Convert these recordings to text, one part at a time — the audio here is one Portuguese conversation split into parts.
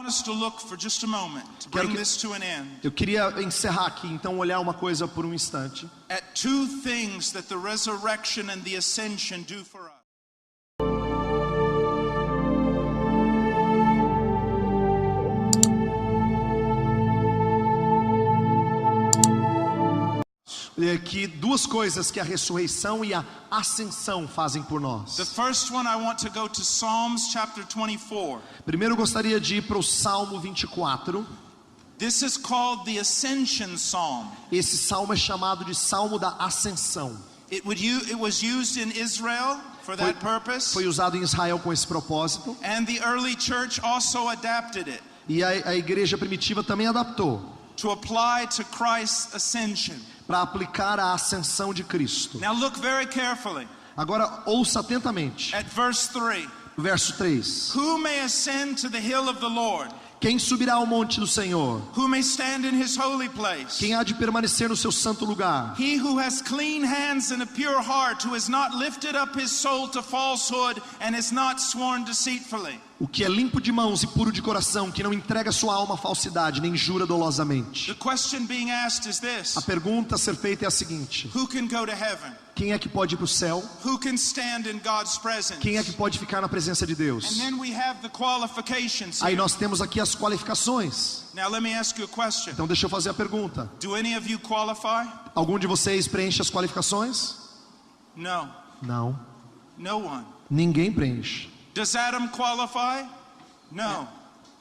us to look for just a moment to bring this to an end. Eu queria encerrar aqui, então olhar uma coisa por um instante. At two things that the resurrection and the ascension do for us. Que duas coisas que a ressurreição e a ascensão fazem por nós. The first one, I want to go to Psalms chapter 24. Primeiro eu gostaria de ir para o Salmo 24. This is called the Ascension Psalm. Esse salmo é chamado de Salmo da Ascensão. It was used in Israel for that purpose. Foi usado em Israel com esse propósito. And the early church also adapted it. E a igreja primitiva também adaptou. To apply to Christ's ascension. Para aplicar a ascensão de Cristo. Now look very carefully. Agora ouça atentamente. At verse 3. Verso 3. Who may ascend to the hill of the Lord? Quem subirá ao monte do Senhor? Who may stand in his holy place? Quem há de permanecer no seu santo lugar? He who has clean hands and a pure heart, who has not lifted up his soul to falsehood and has not sworn deceitfully. O que é limpo de mãos e puro de coração, que não entrega sua alma à falsidade, nem jura dolosamente. The question being asked is this. A pergunta a ser feita é a seguinte: Who can go to heaven? Quem é que pode ir para o céu? Who can stand in God's presence? Quem é que pode ficar na presença de Deus? And then we have the qualifications Aí here. nós temos aqui as qualificações. Now let me ask you a question. Então deixa eu fazer a pergunta. Do any of you qualify? Algum de vocês preenche as qualificações? No. Não. No one. Ninguém preenche. Does Adam qualify? No.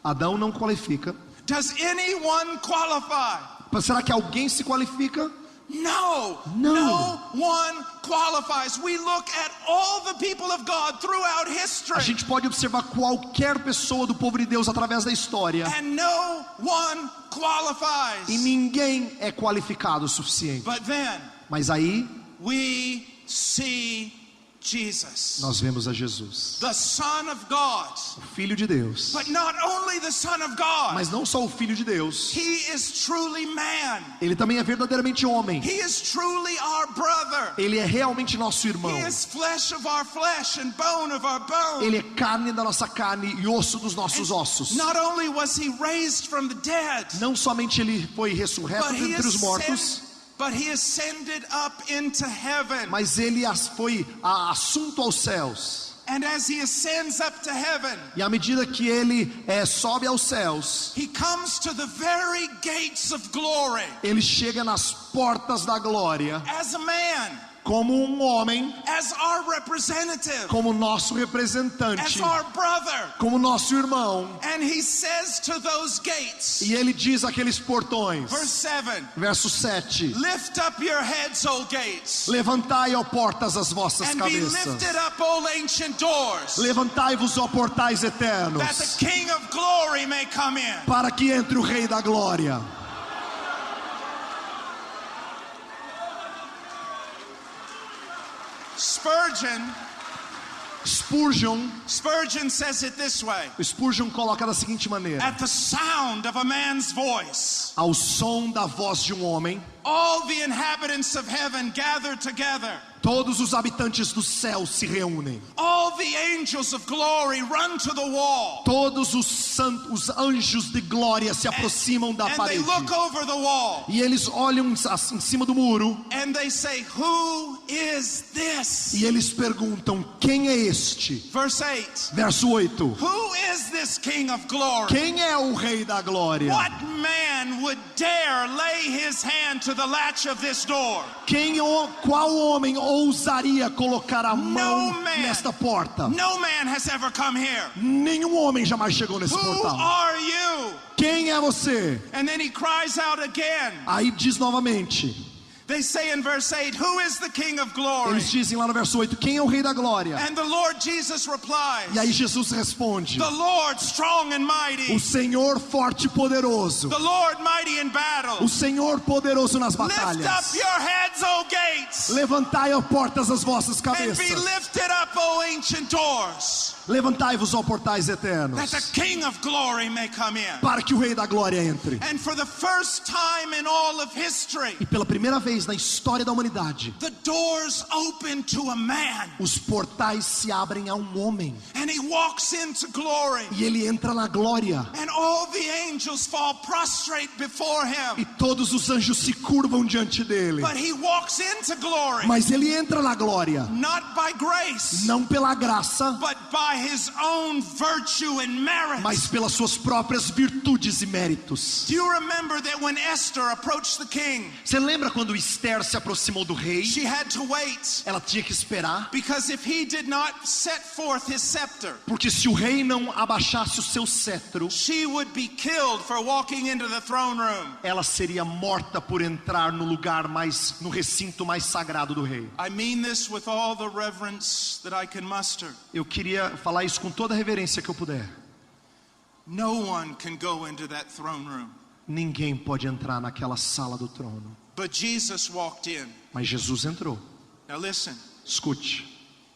Adão não qualifica. Does anyone qualify? Será que alguém se qualifica? No. No. No one qualifies. We look at all the people of God throughout history. A gente pode observar qualquer pessoa do povo de Deus através da história. And no one qualifies. E ninguém é qualificado o suficiente. But then Mas aí we see Jesus, nós vemos a Jesus, the Son of God. o Filho de Deus. But not only the Son of God, Mas não só o Filho de Deus, He is truly man. Ele também é verdadeiramente homem. He is truly our brother. Ele é realmente nosso irmão. He is flesh of our flesh and bone of our bone. Ele é carne da nossa carne e osso dos nossos ossos. Not only was He raised from the dead, Não somente Ele foi ressurreto but dentre os mortos, He ascended up into heaven. mas Ele foi assunto aos céus. And as He ascends up to heaven, E à medida que Ele sobe aos céus, He comes to the very gates of glory. Ele chega nas portas da glória As a man, como um homem, as our representative, como nosso as representante, our brother. como nosso irmão. And He says to those gates, E Ele diz àqueles portões, verse 7, verso 7: lift up your heads, O gates, Levantai, ó portas, as vossas and be cabeças. lifted up, O ancient doors, Levantai-vos, ó portais eternos, that the King of glory may come in. para que entre o Rei da Glória. Spurgeon says it this way. Spurgeon coloca da seguinte maneira: At the sound of a man's voice, ao som da voz de um homem, all the inhabitants of heaven gather together. todos os habitantes do céu se reúnem. All the angels of glory run to the wall. Todos os anjos de glória se aproximam da And they parede. look over the wall. E eles olham em cima do muro. And they say, who is this? E eles perguntam: quem é este? Verse 8. Verso 8: Who is this King of glory? quem é o Rei da Glória? What man would dare lay his hand to the latch of this door? Qual homem ousaria colocar a mão No man. nesta porta? No man has ever come here. Nenhum homem jamais chegou nesse Who portal. are you? Quem é você? And then he cries out again. Aí diz novamente. They say in verse 8, who is the King of glory? Eles dizem lá no verso 8: quem é o Rei da Glória? And the Lord Jesus replies, E aí Jesus responde: the Lord strong and mighty, o Senhor forte e poderoso, the Lord mighty in battle. o Senhor poderoso nas Lift up batalhas. your heads, O gates, Levantai, ó portas, as vossas and be cabeças. lifted up, O ancient doors, Levantai-vos, ó portais that eternos, the King of glory may come in. para que o Rei da Glória entre. And for the first time in all of history, E pela primeira vez vez na história da humanidade, the doors open to a man, os portais se abrem a um homem, and he walks into glory, e ele entra na glória, and all the angels fall prostrate before e him. todos os anjos se curvam diante dele. But he walks into glory, Mas ele entra na glória, not by grace, não pela graça, but by his own virtue and merit. mas pelas suas próprias virtudes e méritos. Do you remember that when Esther approached the king, Você lembra quando Esther se aproximou do rei? she had to wait, Ela tinha que esperar, because if he did not set forth his scepter, porque se o rei não abaixasse o seu cetro, she would be killed for walking into the throne room. ela seria morta por entrar no lugar mais, no recinto mais sagrado do rei. I mean this with all the reverence that I can muster. Eu queria falar isso com toda a reverência que eu puder. No one can go into that throne room. Ninguém pode entrar naquela sala do trono. But Jesus walked in. Mas Jesus entrou. Now listen, Escute,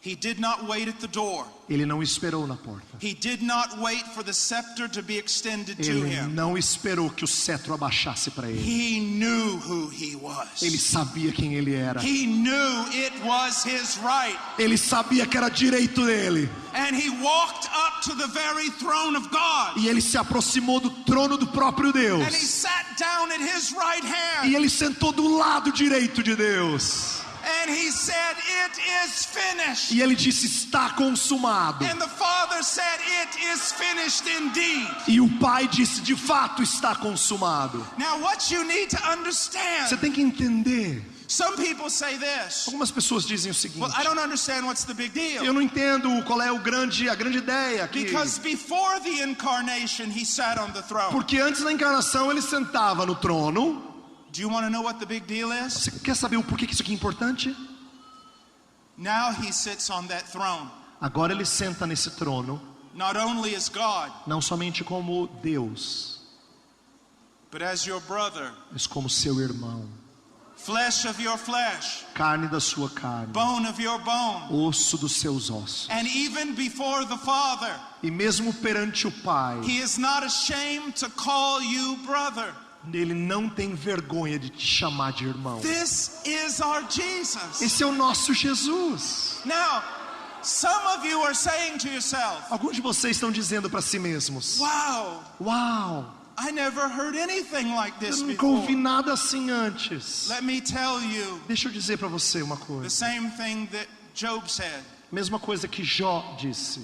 he did not wait at the door. ele não esperou na porta. He did not wait for the scepter to be extended to Ele him. não esperou que o cetro abaixasse para ele. He knew who he was. Ele sabia quem ele era. He knew it was his right. Ele sabia que era direito dele. And he walked up to the very throne of God. E ele se aproximou do trono do próprio Deus. And he sat down at his right hand. E ele sentou do lado direito de Deus. And he said, "It is finished." E ele disse, está consumado. And the Father said, "It is finished indeed." E o Pai disse, de fato está consumado. Now what you need to Você understand, tem que entender. some people say this, Algumas pessoas dizem o seguinte: well, I don't understand what's the big eu deal. não entendo qual é a grande ideia aqui. Because before the incarnation, he sat on the throne. Porque antes da encarnação ele sentava no trono. Do you want to know what the big deal is? Você quer saber o porquê que isso aqui é importante? Now he sits on that throne, Agora ele senta nesse trono, not only as God, não somente como Deus, but as your brother, mas como seu irmão. flesh of your flesh, Carne da sua carne, bone of your bone. osso dos seus ossos. And even before the Father, E mesmo perante o Pai, he is not ashamed to call you brother. ele não tem vergonha de te chamar de irmão. This is our Jesus. Esse é o nosso Jesus. Now, some of you are saying to yourself, Alguns de vocês estão dizendo para si mesmos: wow, uau, I never heard anything like eu this nunca ouvi before. nada assim antes. Let me tell you Deixa eu dizer para você uma the coisa. same thing that Job said. Mesma coisa que Jó disse.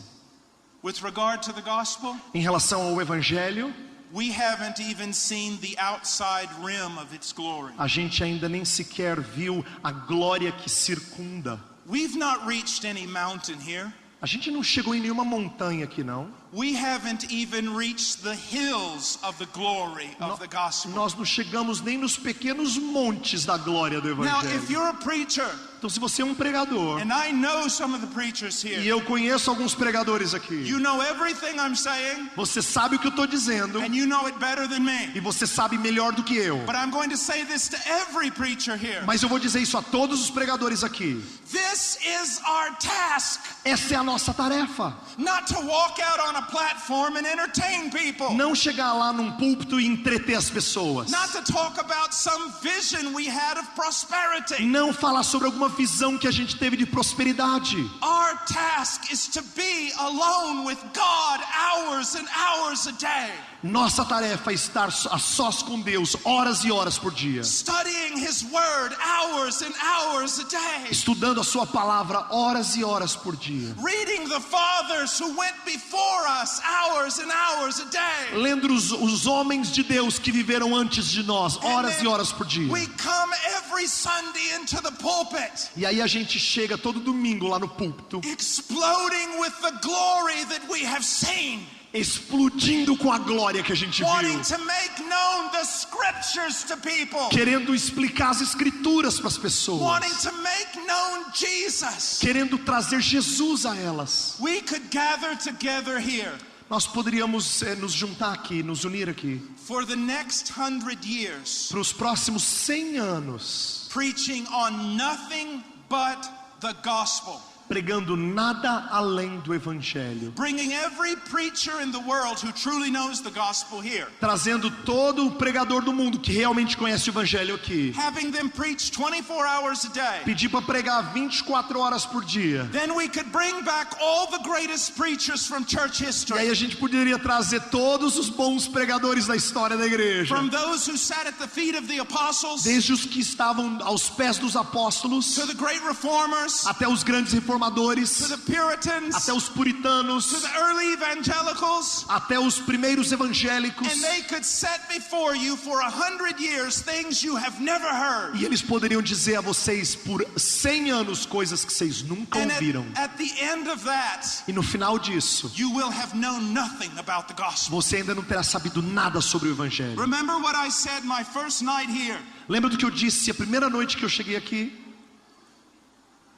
With regard to the gospel, Em relação ao Evangelho, we haven't even seen the outside rim of its glory. a gente ainda nem sequer viu a glória que circunda. We've not reached any mountain here. A gente não chegou em nenhuma montanha aqui, não. We haven't even reached the hills of the glory of the gospel. Nós não chegamos nem nos pequenos montes da glória do Now, if Evangelho. you're a preacher, Então, se você é um pregador, and I know some of the preachers e here, eu conheço alguns pregadores aqui, you know everything I'm saying, você sabe o que eu estou dizendo, and you know it better than me. e você sabe melhor do que eu. But I'm going to say this to every preacher here. Mas eu vou dizer isso a todos os pregadores aqui. This is our task, Essa é a nossa tarefa. not to walk out on a platform and entertain people. Não chegar lá num púlpito e entreter as pessoas. Not to talk about some vision we had of prosperity. Não falar sobre alguma visão que a gente teve de prosperidade. Our task is to be alone with God hours and hours a day, Nossa tarefa é estar a sós com Deus horas e horas por dia. studying His Word hours and hours a day, Estudando a sua palavra horas e horas por dia. reading the fathers who went before us hours and hours a day. Lendo os homens de Deus que viveram antes de nós horas e horas por dia. We come every Sunday into the pulpit, E aí a gente chega todo domingo lá no púlpito, exploding with the glory that we have seen, explodindo com a glória que a gente wanting viu, to make known the scriptures to people, querendo explicar as escrituras para as pessoas, wanting to make known Jesus. querendo trazer Jesus a elas. We could gather together here Nós poderíamos nos juntar aqui, nos unir aqui, for the next 100 years, para os próximos 100 anos, preaching on nothing but the gospel. pregando nada além do evangelho, bringing every preacher in the world who truly knows the gospel here, trazendo todo o pregador do mundo que realmente conhece o evangelho aqui, having them preach 24 hours a day. pedir para pregar 24 horas por dia. Then we could bring back all the greatest preachers from church E aí history, a gente poderia trazer todos os bons pregadores da história da igreja, from those who sat at the feet of the apostles, desde os que estavam aos pés dos apóstolos, to the great reformers, até os grandes reformadores, to the Puritans, até os to puritanos, the early evangelicals, até os primeiros evangélicos. and they could set before you for 100 years things you have never heard. E eles poderiam dizer a vocês por 100 anos coisas que vocês nunca And ouviram. at the end of that, E no final disso, you will have known nothing about the gospel. você ainda não terá sabido nada sobre o evangelho. Remember what I said my first night here Lembra do que eu disse a primeira noite que eu cheguei aqui?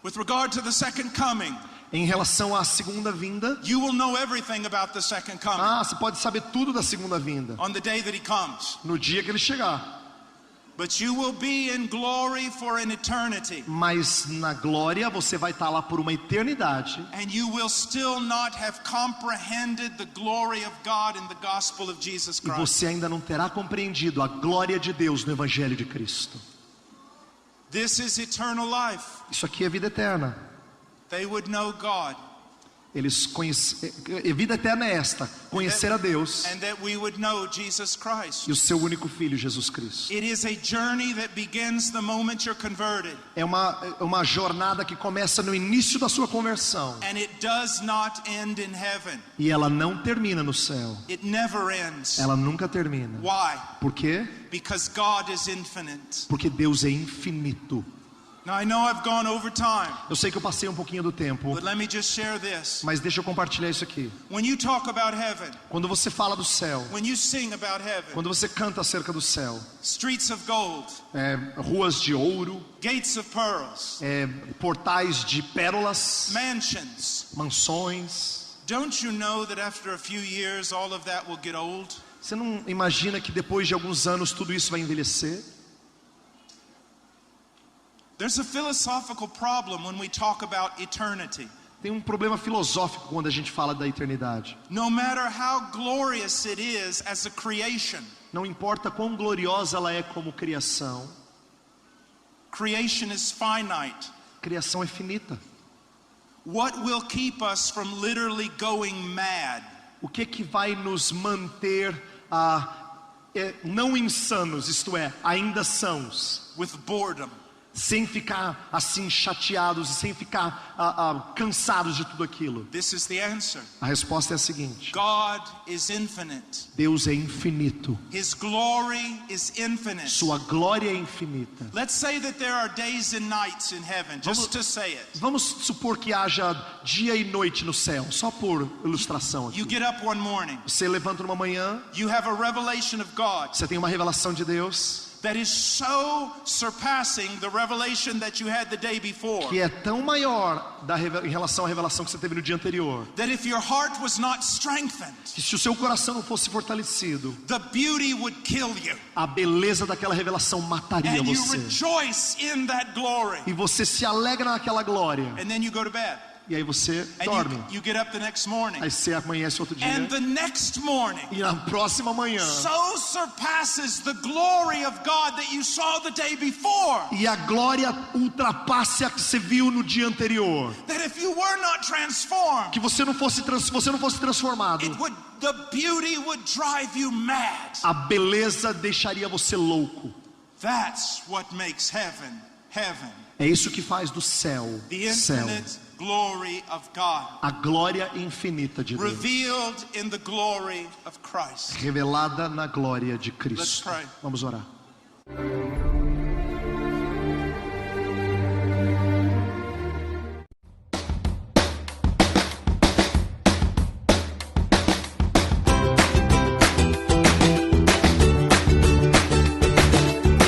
with regard to the second coming. Em relação à segunda vinda. You will know everything about the second coming Você pode saber tudo da segunda vinda on the day that he comes. no dia que ele chegar. But you will be in glory for an eternity. Mas na glória você vai estar lá por uma eternidade. And you will still not have comprehended the glory of God in the gospel of Jesus E Christ. você ainda não terá compreendido a glória de Deus no evangelho de Cristo. This is eternal life. Isso aqui é vida eterna. They would know God. Eles conhecem, vida eterna é esta: conhecer a Deus And that we would know Jesus Christ. e o seu único filho, Jesus Cristo. It is a journey that begins the moment you're converted. É uma jornada que começa no início da sua conversão. And it does not end in heaven. E ela não termina no céu. It never ends. Ela nunca termina. Why? Por quê? Because God is infinite. Porque Deus é infinito. Now I know I've gone over time, Eu sei que eu passei um pouquinho do tempo, but let me just share this. mas deixa eu compartilhar isso aqui. When you talk about heaven, Quando você fala do céu, when you sing about heaven, quando você canta acerca do céu, streets of gold, ruas de ouro, gates of pearls, portais de pérolas, mansions, mansões, don't you know that after a few years all of that will get old? você não imagina que depois de alguns anos tudo isso vai envelhecer? There's a philosophical problem when we talk about eternity. Tem um problema filosófico quando a gente fala da eternidade. No matter how glorious it is as a creation, Não importa quão gloriosa ela é como criação, creation is finite. criação é finita. What will keep us from literally going mad? O que vai nos manter não insanos, isto é, ainda sãos, With boredom. sem ficar assim chateados e sem ficar cansados de tudo aquilo? This is the answer. A resposta é a seguinte: God is infinite. Deus é infinito. His glory is infinite. Sua glória é infinita. Let's say that there are days and nights in heaven, just to say it. Vamos supor que haja dia e noite no céu, só por ilustração aqui. You get up one morning. Você levanta numa manhã, You have a revelation of God você tem uma revelação de Deus that is so surpassing the revelation that you had the day before, que é tão maior em relação à revelação que você teve no dia anterior, that if your heart was not strengthened, que se o seu coração não fosse fortalecido, the beauty would kill you. a beleza daquela revelação mataria And you você. rejoice in that glory. E você se alegra naquela glória. And then you go to bed. E aí você And dorme. you get up the next morning. Aí você amanhece outro dia. And the next morning E na próxima manhã, so surpasses the glory of God that you saw the day before, e a glória ultrapassa a que você viu no dia anterior. that if you were not transformed, Que você não fosse transformado, the beauty would drive you mad. a beleza deixaria você louco. That's what makes heaven, heaven. É isso que faz do céu, The céu. infinite glory of God, A glória infinita de Deus, revealed in the glory of Christ. revelada na glória de Let's Cristo. pray. Vamos orar.